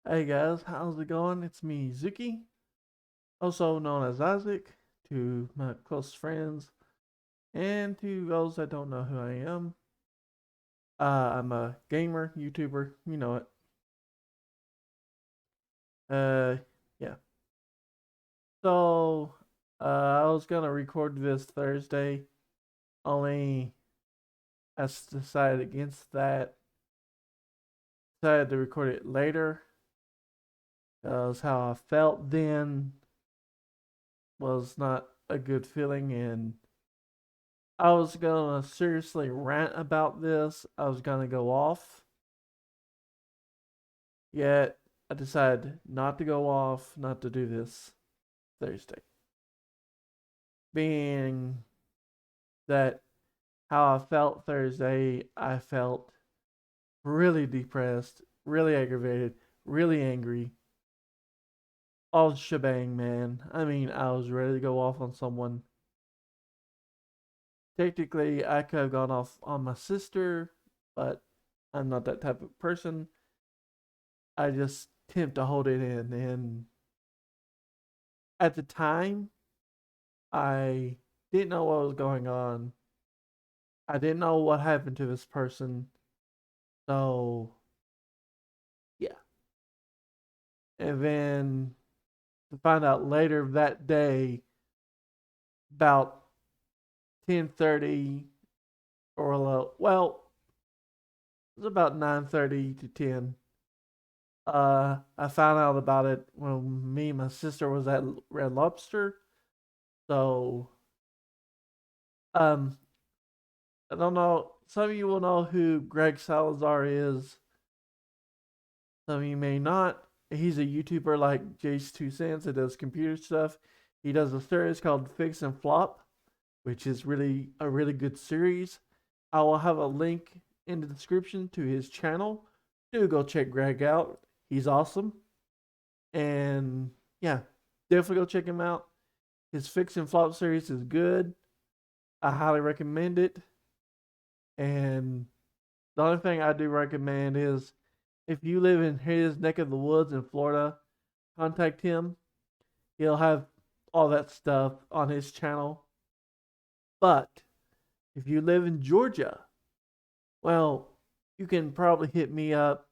Hey guys, how's it going? It's me, Zuki, also known as Isaac, to my close friends, and to those that don't know who I am. I'm a gamer, YouTuber, you know it. Uh, yeah. So, I was gonna record this Thursday, only I decided against that. Decided to record it later, because how I felt then was not a good feeling, and I was gonna seriously rant about this. I was gonna go off, yet I decided not to go off, not to do this Thursday. Being that how I felt Thursday, I felt really depressed, really aggravated, really angry. All shebang, man. I mean, I was ready to go off on someone. Technically, I could have gone off on my sister, but I'm not that type of person. I just tend to hold it in. And at the time, I didn't know what was going on. I didn't know what happened to this person. So, yeah. And then to find out later that day, about 10:30 or it was about 9:30 to 10. I found out about it when me and my sister was at Red Lobster. So, um, I don't know. Some of you will know who GregSalazar is. Some of you may not. He's a YouTuber like Jace 2 Cents that does computer stuff. He does a series called Fix and Flop, which is really a really good series. I will have a link in the description to his channel. Do go check Greg out. He's awesome. And yeah, definitely go check him out. His Fix and Flop series is good. I highly recommend it. And the only thing I do recommend is if you live in his neck of the woods in Florida, contact him. He'll have all that stuff on his channel. But if you live in Georgia, well, you can probably hit me up.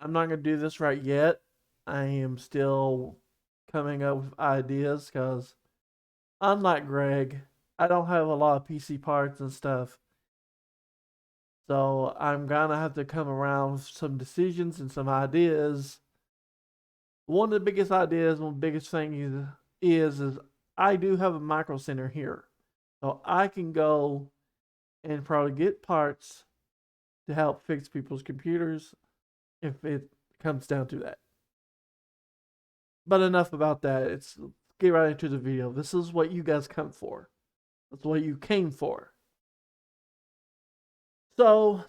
I'm not going to do this right yet. I am still coming up with ideas because, unlike Greg, I don't have a lot of PC parts and stuff. So I'm going to have to come around with some decisions and some ideas. One of the biggest ideas, one of the biggest things is I do have a micro center here. So I can go and probably get parts to help fix people's computers if it comes down to that. But enough about that. Let's get right into the video. This is what you guys come for. That's what you came for. So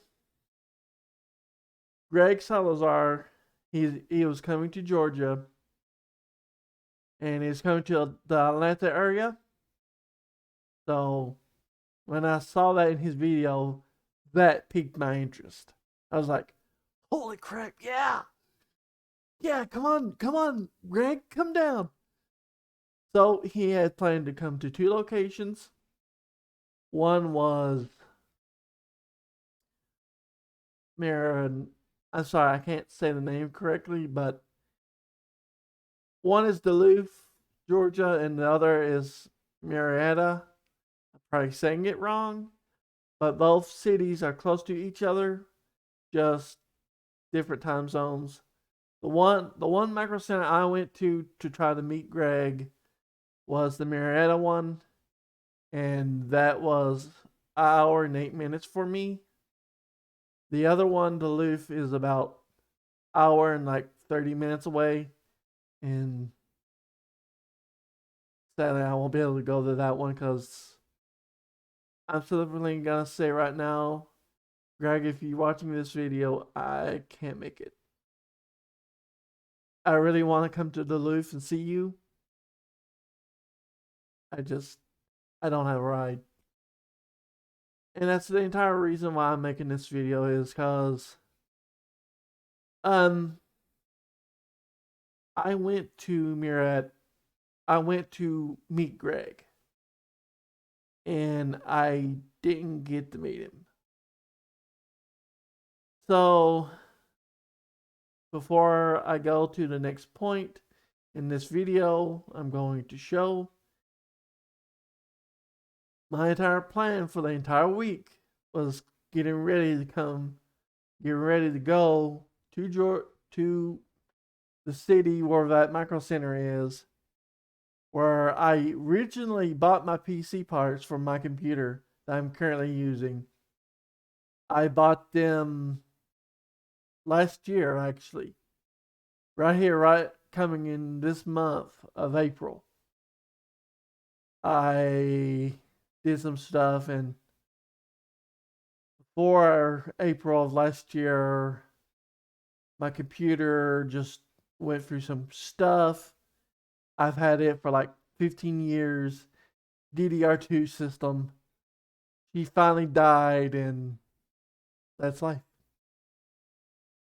GregSalazar, he was coming to Georgia, and he's coming to the Atlanta area. So when I saw that in his video, that piqued my interest. I was like, holy crap, yeah. Yeah, come on, Greg, come down. So he had planned to come to two locations. One was Marin. I'm sorry, I can't say the name correctly, but one is Duluth, Georgia, and the other is Marietta. I'm probably saying it wrong, but both cities are close to each other, just different time zones. The one micro center I went to try to meet Greg was the Marietta one, and that was an hour and 8 minutes for me. The other one, Duluth, is about hour and like 30 minutes away, and sadly I won't be able to go to that one because I'm simply gonna say right now, Greg, if you're watching this video, I can't make it. I really want to come to Duluth and see you. I just I don't have a ride. And that's the entire reason why I'm making this video is because um I went to Murat. I went to meet Greg, and I didn't get to meet him. So before I go to the next point in this video, I'm going to show my entire plan for the entire week was getting ready to go to the city where that micro center is, where I originally bought my PC parts for my computer that I'm currently using. I bought them last year, actually, right here, right coming in this month of April. I did some stuff, and before April of last year, my computer just went through some stuff. I've had it for like 15 years. DDR2 system. She finally died, and that's life.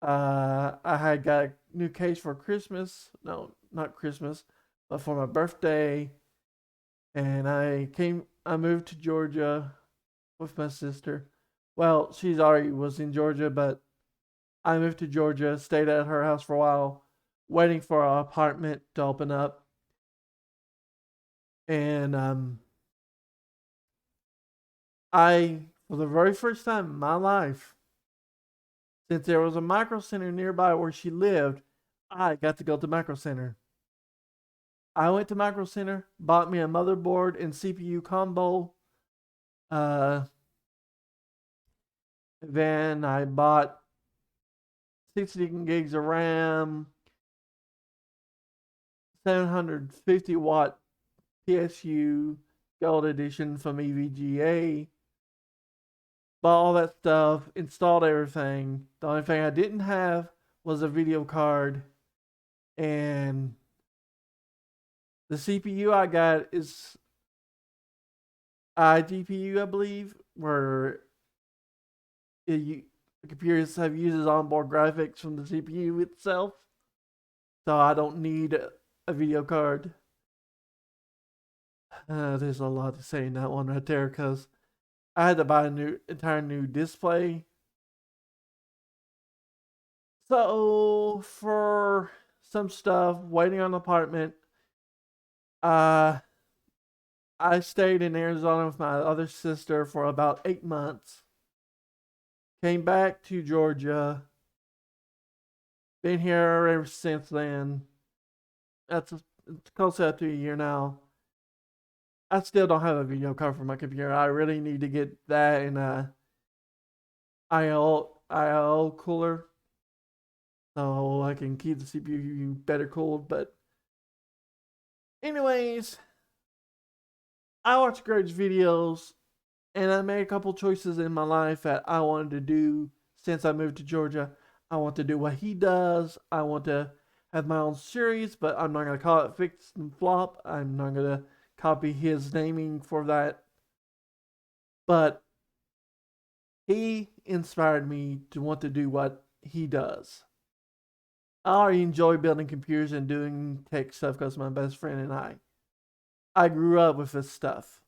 I had got a new case for Christmas. No, not Christmas, but for my birthday. And I moved to Georgia with my sister. Well, she's already was in Georgia, but I moved to Georgia, stayed at her house for a while, waiting for our apartment to open up. And for the very first time in my life, since there was a micro center nearby where she lived, I got to go to micro center. I went to micro center, bought me a motherboard and CPU combo. Uh, then I bought 16 gigs of RAM, 750-watt PSU Gold Edition from EVGA. Bought all that stuff, installed everything. The only thing I didn't have was a video card, and the CPU I got is iGPU, I believe, where the computers have uses onboard graphics from the CPU itself, so I don't need a video card. There's a lot to say in that one right there, because I had to buy entire new display. So for some stuff, waiting on an apartment, uh, I stayed in Arizona with my other sister for about 8 months. Came back to Georgia. Been here ever since then. It's close up to a year now. I still don't have a video card for my computer. I really need to get that in a IO cooler so I can keep the CPU better cooled. But anyways, I watch Greg's videos, and I made a couple choices in my life that I wanted to do since I moved to Georgia. I want to do what he does. I want to have my own series, but I'm not going to call it Fix and Flop. I'm not going to copy his naming for that. But he inspired me to want to do what he does. I already enjoy building computers and doing tech stuff because my best friend and I grew up with this stuff.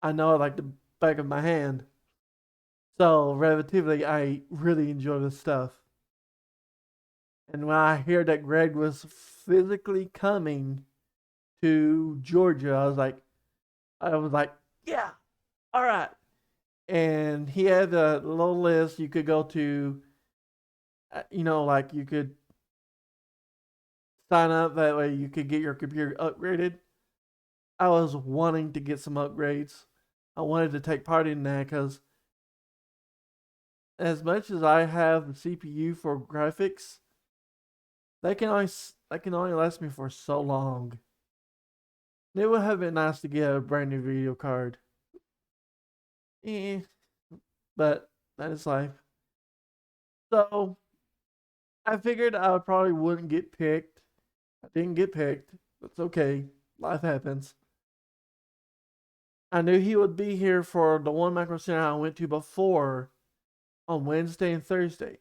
I know it like the back of my hand. So, relatively, I really enjoy this stuff. And when I heard that Greg was physically coming to Georgia, I was like, yeah, all right. And he had a little list you could go to, like you could sign up that way you could get your computer upgraded. I was wanting to get some upgrades. I wanted to take part in that because as much as I have the CPU for graphics, that can only last me for so long. It would have been nice to get a brand new video card. But that is life. So I figured I probably wouldn't get picked. I didn't get picked. That's okay. Life happens. I knew he would be here for the one micro center I went to before on Wednesday and Thursday.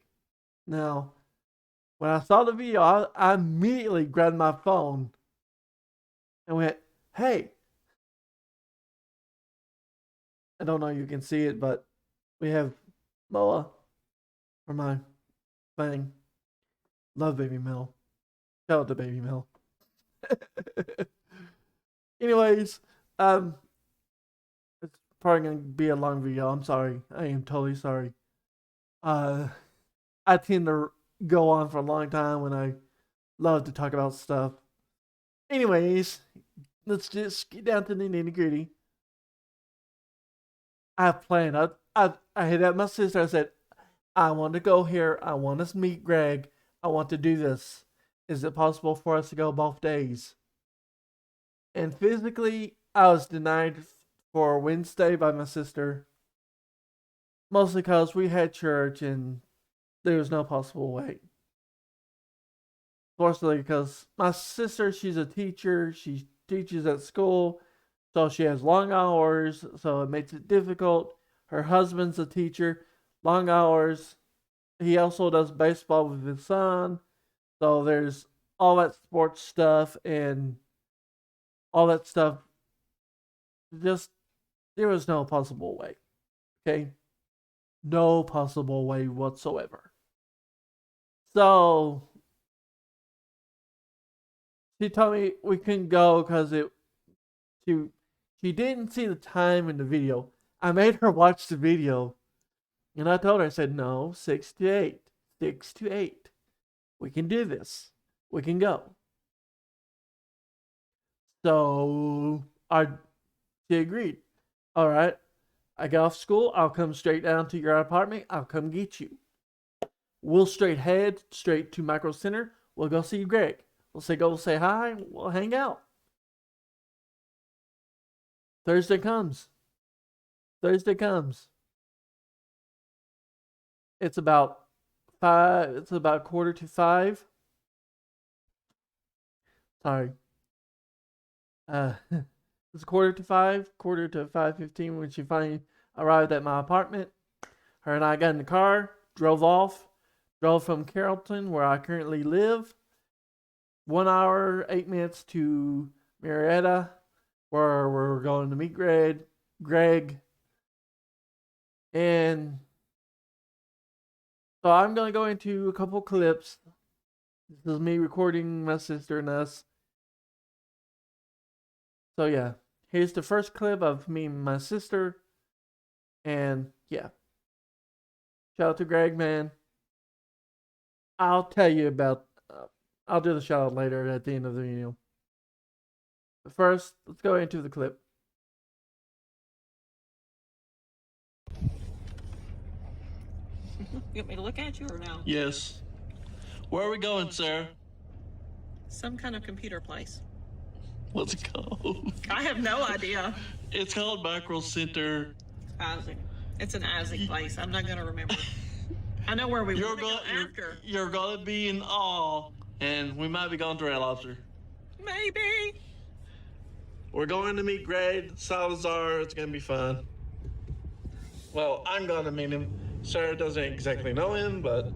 Now, When I saw the video, I immediately grabbed my phone and went, "Hey!" I don't know if you can see it, but we have Moa for my thing. Love Baby Mel. Shout out to Baby Mel. Anyways, it's probably gonna be a long video. I'm sorry. I am totally sorry. Uh, I tend to go on for a long time when I love to talk about stuff. Anyways, let's just get down to the nitty gritty. I have planned. I hit up my sister. I said, I want to go here. I want to meet Greg. I want to do this. Is it possible for us to go both days? And physically, I was denied for Wednesday by my sister. Mostly because we had church and there was no possible way. Fortunately, because my sister, she's a teacher. She teaches at school. So she has long hours. So it makes it difficult. Her husband's a teacher. Long hours. He also does baseball with his son. So there's all that sports stuff and all that stuff. Just, there was no possible way. Okay? No possible way whatsoever. So she told me we couldn't go because she didn't see the time in the video. I made her watch the video. And I told her, I said, no, 6 to 8. 6 to 8. We can do this. We can go. So she agreed. All right. I get off school. I'll come straight down to your apartment. I'll come get you. We'll head straight to Micro Center. We'll go see Greg. Go say hi. We'll hang out. Thursday comes. It's about 5. It's about 4:45. Sorry. It's 4:45, 4:05:15 when she finally arrived at my apartment. Her and I got in the car, drove off, drove from Carrollton, where I currently live, 1 hour, 8 minutes to Marietta, where we're going to meet Greg. And so I'm going to go into a couple clips. This is me recording my sister and us. So yeah, here's the first clip of me and my sister. And yeah. Shout out to Greg, man. I'll tell you about, I'll do the shout out later at the end of the video. But first, let's go into the clip. You want me to look at you or no? Yes. Where are we going, Sarah? Some kind of computer place. What's it called? I have no idea. It's called Macro Center. Isaac. It's an Isaac place. I'm not going to remember. I know where we You're want to go going. after. You're going to be in awe, and we might be going to Red Lobster. Maybe. We're going to meet GregSalazar. It's going to be fun. Well, I'm going to meet him. Sarah doesn't exactly know him, but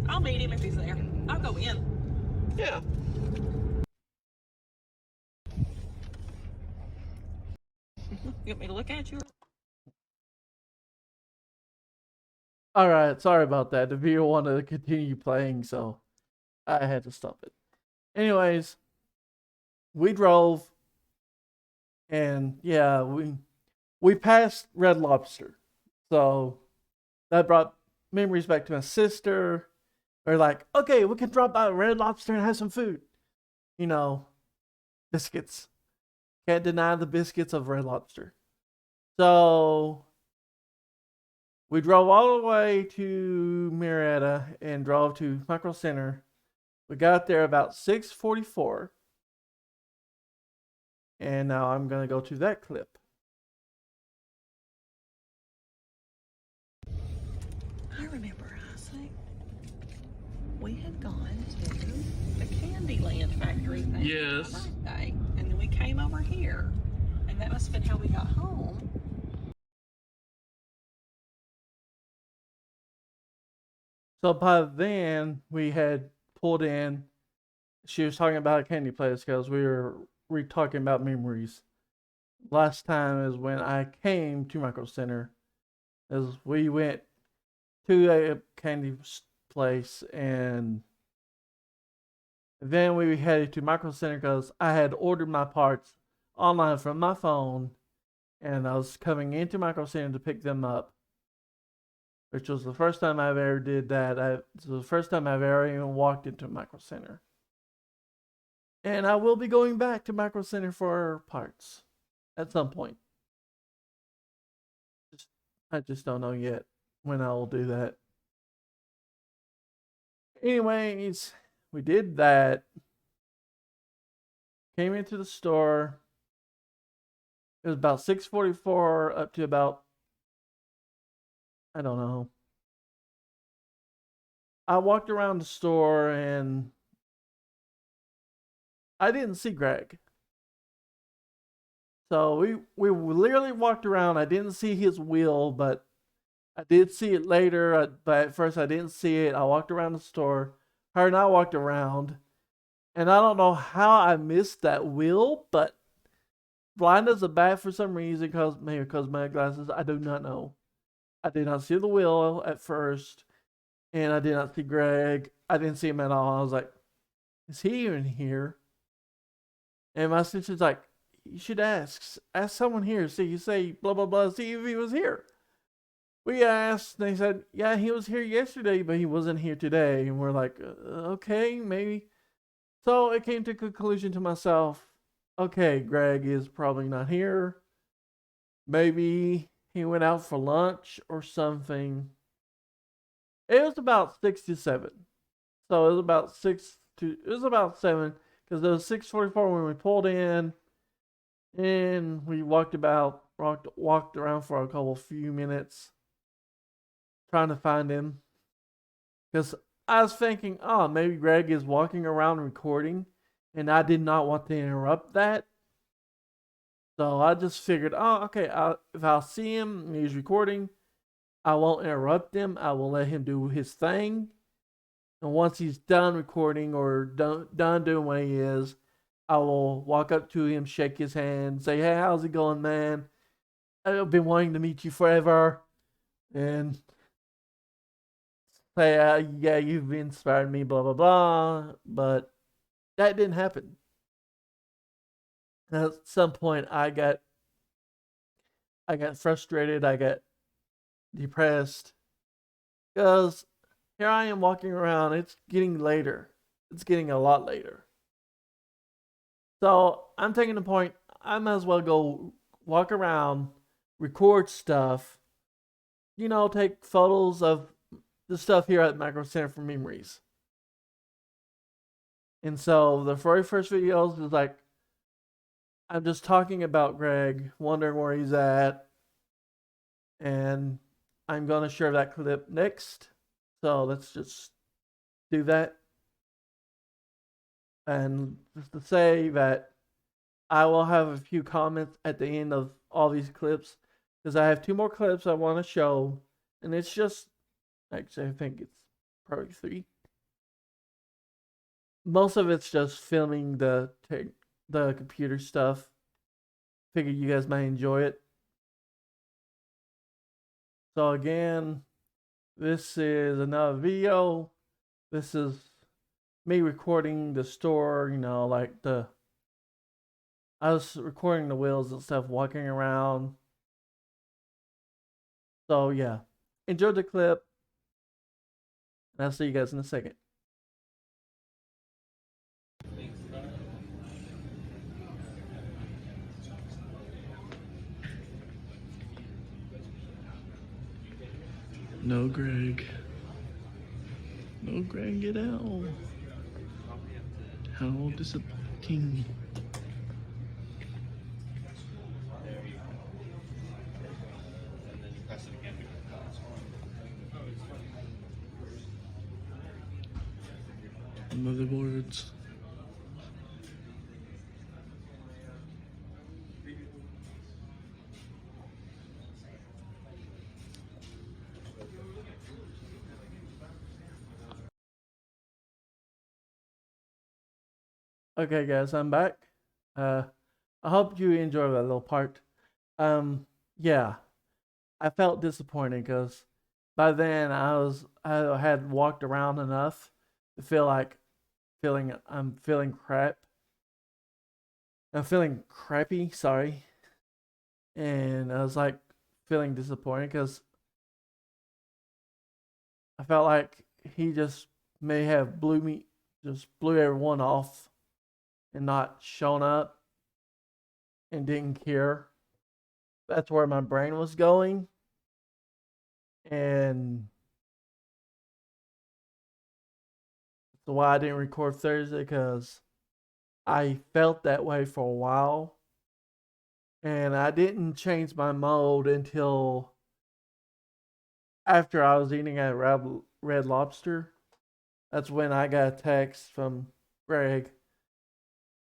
I'll meet him if he's there. I'll go in. yeah. You want me to look at you? Alright, sorry about that. The video wanted to continue playing, so I had to stop it. Anyways, we drove, and yeah, we passed Red Lobster. So that brought memories back to my sister. We're like, okay, we can drop by Red Lobster and have some food. You know, biscuits. Can't deny the biscuits of Red Lobster. So we drove all the way to Marietta and drove to Micro Center. We got there about 6:44. And now I'm going to go to that clip. I remember, Isaac. We had gone to the Candyland factory thing Yes. for my birthday, and then we came over here, and that must have been how we got home. So by then, we had pulled in. She was talking about a candy place because we were talking about memories. Last time is when I came to Micro Center, as we went to a candy place, and then we headed to Micro Center because I had ordered my parts online from my phone, and I was coming into Micro Center to pick them up, which was the first time I've ever did that. It was the first time I've ever even walked into Micro Center. And I will be going back to Micro Center for parts at some point. I just don't know yet when I will do that. Anyways, we did that. Came into the store. It was about 6:44 up to about, I don't know. I walked around the store and I didn't see Greg. So we literally walked around. I didn't see his wheel, but I did see it later. But at first I didn't see it. I walked around the store. Her and I walked around. And I don't know how I missed that wheel, but blind as a bat for some reason, maybe because of my glasses, I do not know. I did not see the wheel at first, and I did not see Greg. I didn't see him at all. I was like, is he even here? And my sister's like, you should ask someone here. See, you say blah, blah, blah, see if he was here. We asked, and they said, yeah, he was here yesterday, but he wasn't here today. And we're like, okay, maybe. So it came to a conclusion to myself, okay, Greg is probably not here. Maybe he went out for lunch or something. It was about 6 to 7. So it was about 7, because it was 6:44 when we pulled in, and we walked around for a few minutes trying to find him. Because I was thinking, oh, maybe Greg is walking around recording, and I did not want to interrupt that. So I just figured, oh, okay, if I'll see him and he's recording, I won't interrupt him. I will let him do his thing. And once he's done recording or done doing what he is, I will walk up to him, shake his hand, say, hey, how's it going, man? I've been wanting to meet you forever. And say, yeah, you've inspired me, blah, blah, blah. But that didn't happen. And at some point, I got frustrated. I got depressed. Because here I am walking around. It's getting later. It's getting a lot later. So I'm taking the point, I might as well go walk around, record stuff, take photos of the stuff here at Micro Center for memories. And so the very first videos is like, I'm just talking about Greg, wondering where he's at. And I'm going to share that clip next. So let's just do that. And just to say that I will have a few comments at the end of all these clips, because I have 2 more clips I want to show. And it's just, actually, I think it's probably 3. Most of it's just filming the computer stuff. Figured you guys might enjoy it. So again, this is another video. This is me recording the store, I was recording the wheels and stuff, walking around. So yeah, enjoy the clip. And I'll see you guys in a second. No, Greg. No, Greg, get out. How disappointing. Motherboards. Okay, guys, I'm back. Uh, I hope you enjoyed that little part. Yeah, I felt disappointed because by then I had walked around enough to feel like I'm feeling crap. I'm feeling crappy. Sorry, and I was like feeling disappointed because I felt like he just may have just blew everyone off and not shown up and didn't care. That's where my brain was going. And that's why I didn't record Thursday because I felt that way for a while. And I didn't change my mode until after I was eating at Red Lobster. That's when I got a text from Greg.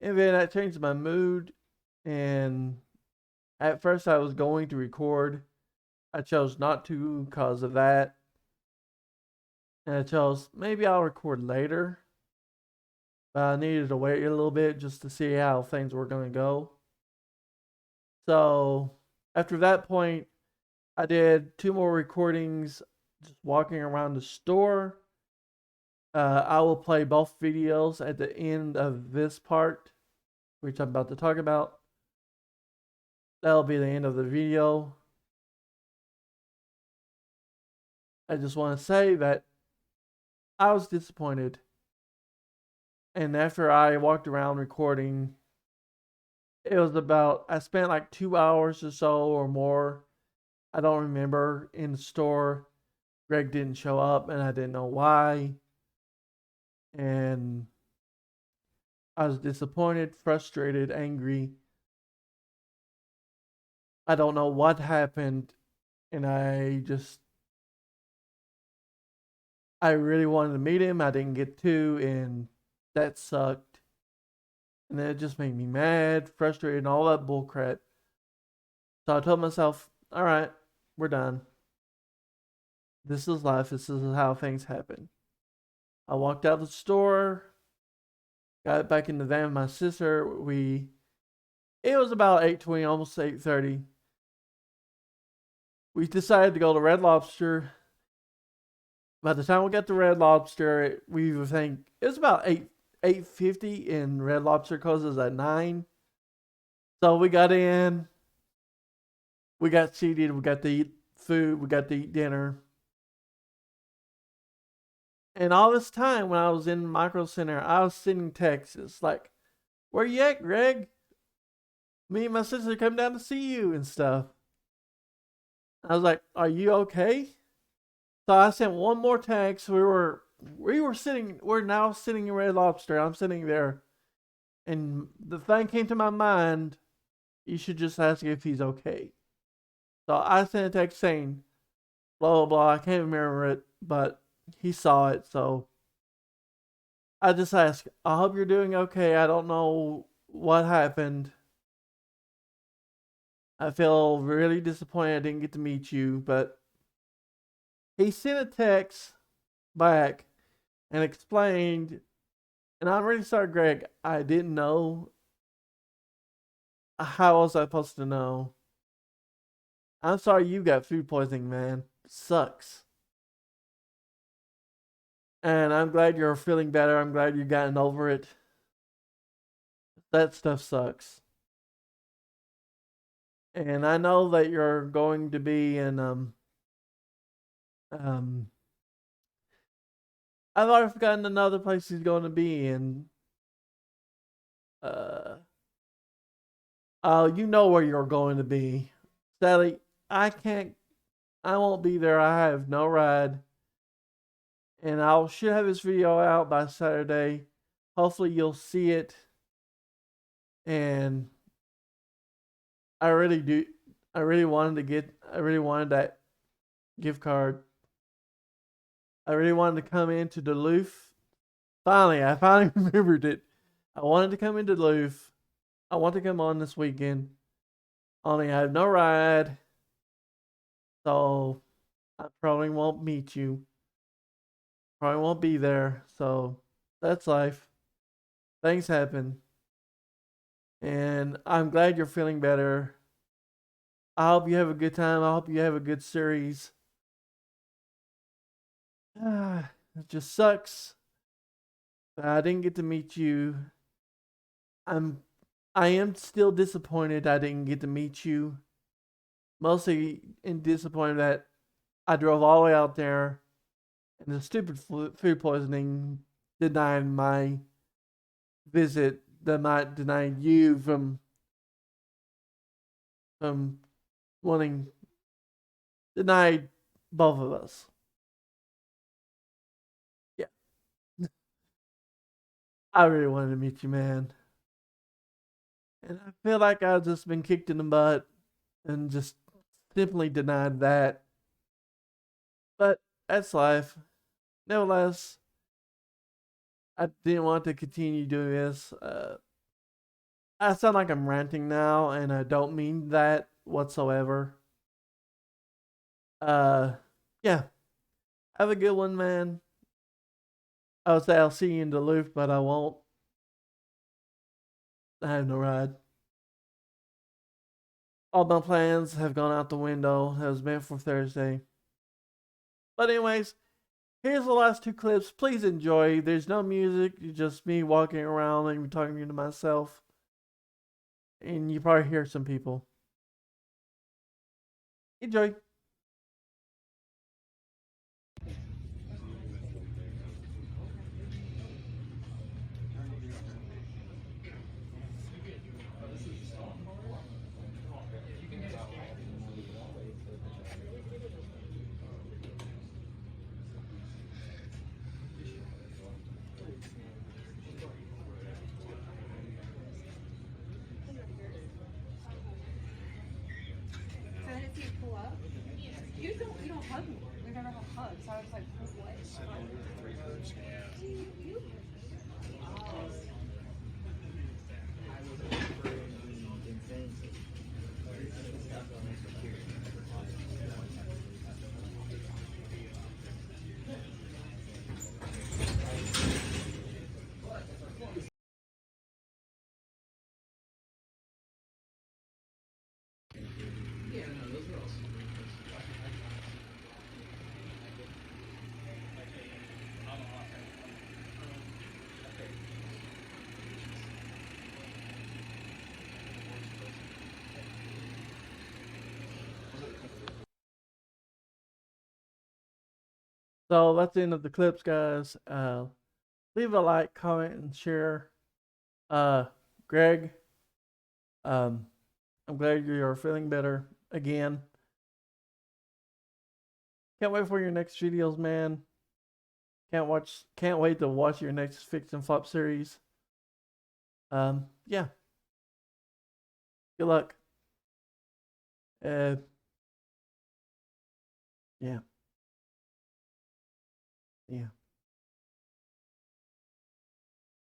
And then I changed my mood. And at first I was going to record. I chose not to because of that. And I chose maybe I'll record later. But I needed to wait a little bit just to see how things were going to go. So after that point, I did 2 more recordings just walking around the store. I will play both videos at the end of this part, which I'm about to talk about. That'll be the end of the video. I just want to say that I was disappointed. And after I walked around recording, I spent like 2 hours or so or more. I don't remember in the store. Greg didn't show up and I didn't know why. And I was disappointed, frustrated, angry. I don't know what happened. And I really wanted to meet him. I didn't get to, and that sucked. And then it just made me mad, frustrated, and all that bullcrap. So I told myself, all right, we're done. This is life. This is how things happen. I walked out of the store, got back in the van with my sister. It was about 8:20, almost 8:30. We decided to go to Red Lobster. By the time we got to Red Lobster, we would think it was about 8:50, and Red Lobster closes at 9. So we got in, we got seated, we got to eat food, we got to eat dinner. And all this time when I was in Micro Center, I was sending texts like, "Where you at, Greg? Me and my sister come down to see you and stuff." I was like, "Are you okay?" So I sent one more text. We're now sitting in Red Lobster. I'm sitting there, and the thing came to my mind: you should just ask if he's okay. So I sent a text saying, blah blah blah. I can't remember it, but he saw it. So I just asked, I hope you're doing okay. I don't know what happened. I feel really disappointed I didn't get to meet you, but he sent a text back and explained, and I'm really sorry, Greg. I didn't know. How was I supposed to know? I'm sorry you got food poisoning, man. Sucks. And I'm glad you're feeling better. I'm glad you've gotten over it. That stuff sucks. And I know that you're going to be in um I've already forgotten another place he's going to be in. Uh oh, you know where you're going to be. Sally, I can't I won't be there. I have no ride. And I should have this video out by Saturday. Hopefully you'll see it. And I really do I really wanted that gift card. I really wanted to come into Duluth. I finally remembered it. I wanted to come into Duluth. I want to come on this weekend. Only I have no ride. So I probably won't meet you. Probably won't be there. So that's life. Things happen. And I'm glad you're feeling better. I hope you have a good time. I hope you have a good series. It just sucks that I didn't get to meet you. I'm I am still disappointed I didn't get to meet you. Mostly in disappointed that I drove all the way out there and the stupid food poisoning denied my visit, that might deny you from wanting, denied both of us. Yeah, I really wanted to meet you, man, and I feel like I've just been kicked in the butt and just simply denied that. But that's life. Nevertheless, I didn't want to continue doing this. I sound like I'm ranting now, and I don't mean that whatsoever. Uh, yeah. Have a good one, man. I would say I'll see you in Duluth, but I won't. I have no ride. All my plans have gone out the window. That was meant for Thursday. But anyways, here's the last two clips. Please enjoy. There's no music. It's just me walking around and talking to myself. And you probably hear some people. Enjoy. So then if you pull up, you don't hug me. We never have hugs. So I was like, what? So that's the end of the clips, guys. Leave a like, comment, and share. Uh, Greg, um, I'm glad you're feeling better again. Can't wait for your next videos, man. Can't wait to watch your next Fix and Flop series. Yeah. Good luck. Uh, yeah. Yeah.